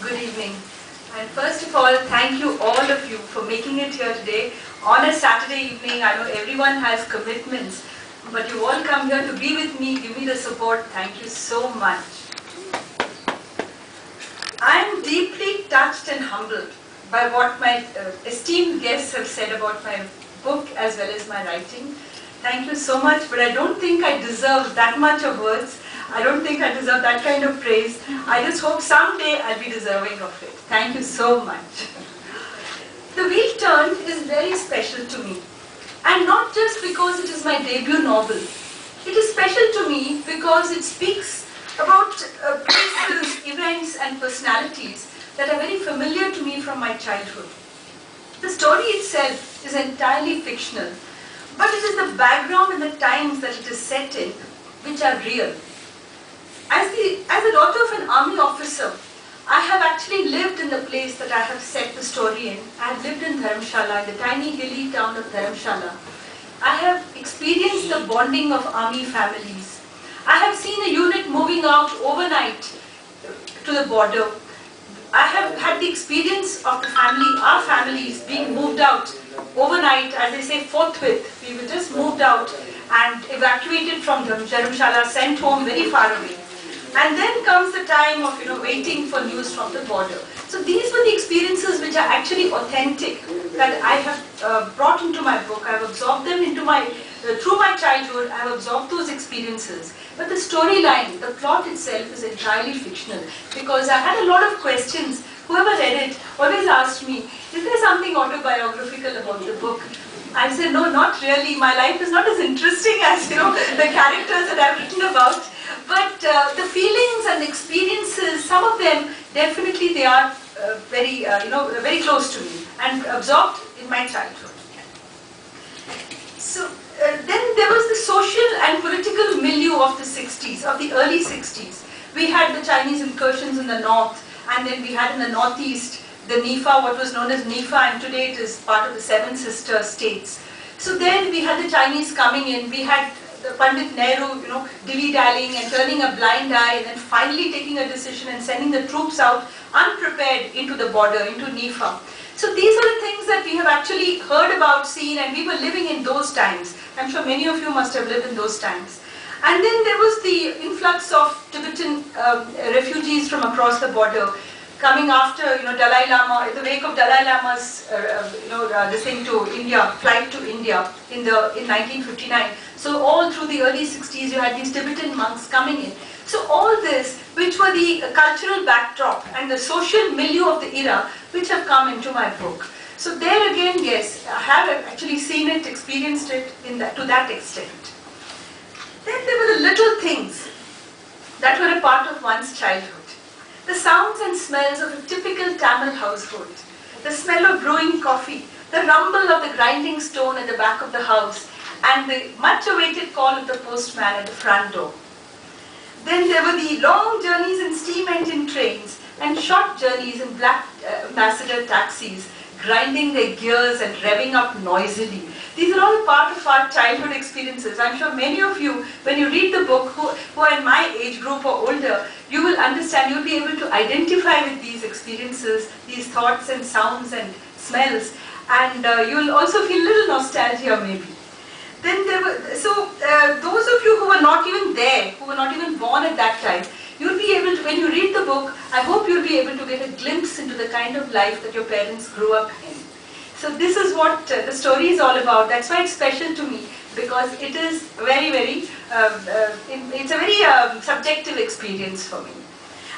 Good evening. And first of all, thank you all of you for making it here today on a Saturday evening. I know everyone has commitments, but you all come here to be with me, give me the support. Thank you so much. I am deeply touched and humbled by what my esteemed guests have said about my book as well as my writing. Thank you so much, but I don't think I deserve that much of words. I don't think I deserve that kind of praise. I just hope someday I'll be deserving of it. Thank you so much. The Wheel Turned is very special to me. And not just because it is my debut novel. It is special to me because it speaks about places, events and personalities that are very familiar to me from my childhood. The story itself is entirely fictional, but it is the background and the times that it is set in which are real. As the daughter of an army officer, I have actually lived in the place that I have set the story in. I have lived in Dharamshala, in the tiny hilly town of Dharamshala. I have experienced the bonding of army families. I have seen a unit moving out overnight to the border. I have had the experience of the family, our families being moved out overnight, as they say, forthwith. We were just moved out and evacuated from Dharamshala, sent home very far away. And then comes the time of waiting for news from the border. So these were the experiences which are actually authentic that I have brought into my book. I have absorbed them into through my childhood. I have absorbed those experiences. But the storyline, the plot itself is entirely fictional because I had a lot of questions. Whoever read it always asked me, is there something autobiographical about the book? I said, no, not really. My life is not as interesting as the characters that I've written about. But the feelings and experiences, some of them definitely they are very close to me and absorbed in my childhood. So then there was the social and political milieu of the 60s, of the early 60s. We had the Chinese incursions in the north, and then we had in the northeast the NIFA, what was known as NIFA, and today it is part of the Seven Sister States. So then we had the Chinese coming in, we had the Pandit Nehru, dilly-dallying and turning a blind eye and then finally taking a decision and sending the troops out unprepared into the border, into NIFA. So these are the things that we have actually heard about, seen, and we were living in those times. I'm sure many of you must have lived in those times. And then there was the influx of Tibetan refugees from across the border, coming after Dalai Lama, in the wake of Dalai Lama's this thing to India, flight to India in 1959. So all through the early 60s, you had these Tibetan monks coming in. So all this, which were the cultural backdrop and the social milieu of the era, which have come into my book. So there again, yes, I have actually seen it, experienced it to that extent. Then there were the little things that were a part of one's childhood. The sounds and smells of a typical Tamil household. The smell of brewing coffee, the rumble of the grinding stone at the back of the house, and the much-awaited call of the postman at the front door. Then there were the long journeys in steam engine trains and short journeys in black ambassador taxis, grinding their gears and revving up noisily. These are all part of our childhood experiences. I'm sure many of you, when you read the book, who are in my age group or older, you will understand, you'll be able to identify with these experiences, these thoughts and sounds and smells, and you'll also feel a little nostalgia maybe. Then there were, those of you who were not even there, who were not even born at that time, you'll be able to, when you read the book, I hope you'll be able to get a glimpse into the kind of life that your parents grew up in. So this is what the story is all about. That's why it's special to me, because it is it's a very subjective experience for me.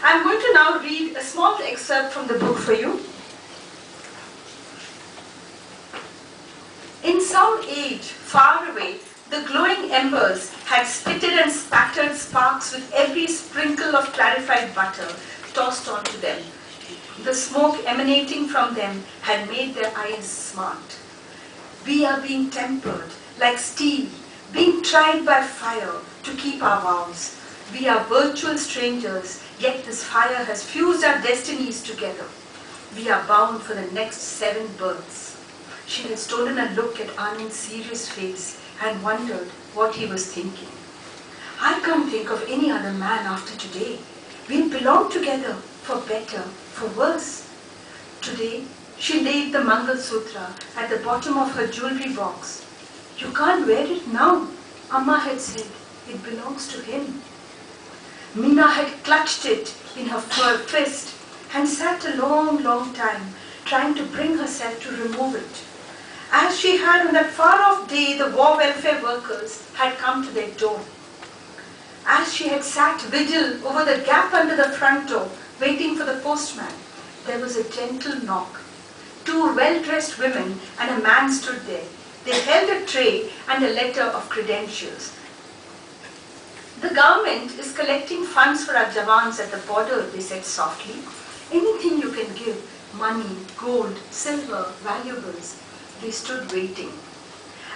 I'm going to now read a small excerpt from the book for you. In some age far away, the glowing embers had spitted and spattered sparks with every sprinkle of clarified butter tossed onto them. The smoke emanating from them had made their eyes smart. We are being tempered like steel, being tried by fire to keep our vows. We are virtual strangers, yet this fire has fused our destinies together. We are bound for the next 7 births. She had stolen a look at Anand's serious face and wondered what he was thinking. I can't think of any other man after today. We belong together, for better, for worse. Today, she laid the Mangal Sutra at the bottom of her jewelry box. You can't wear it now, Amma had said. It belongs to him. Meena had clutched it in her fist and sat a long, long time trying to bring herself to remove it. As she had on that far-off day, the war welfare workers had come to their door. As she had sat vigil over the gap under the front door, waiting for the postman, there was a gentle knock. Two well-dressed women and a man stood there. They held a tray and a letter of credentials. The government is collecting funds for our Jawans at the border, they said softly. Anything you can give, money, gold, silver, valuables. They stood waiting.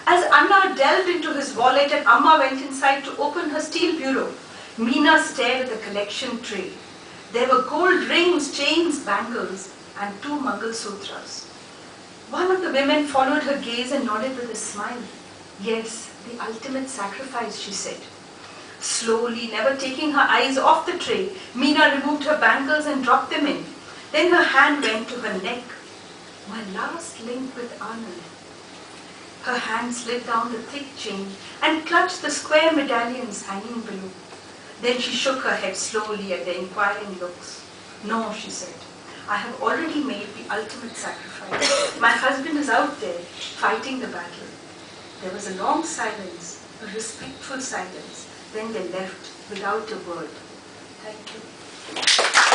As Anna delved into his wallet and Amma went inside to open her steel bureau, Meena stared at the collection tray. There were gold rings, chains, bangles, and 2 Mangal Sutras. One of the women followed her gaze and nodded with a smile. Yes, the ultimate sacrifice, she said. Slowly, never taking her eyes off the tray, Meena removed her bangles and dropped them in. Then her hand went to her neck. My last link with Anand. Her hand slid down the thick chain and clutched the square medallions hanging below. Then she shook her head slowly at the inquiring looks. No, she said. I have already made the ultimate sacrifice. My husband is out there, fighting the battle. There was a long silence, a respectful silence. Then they left without a word. Thank you.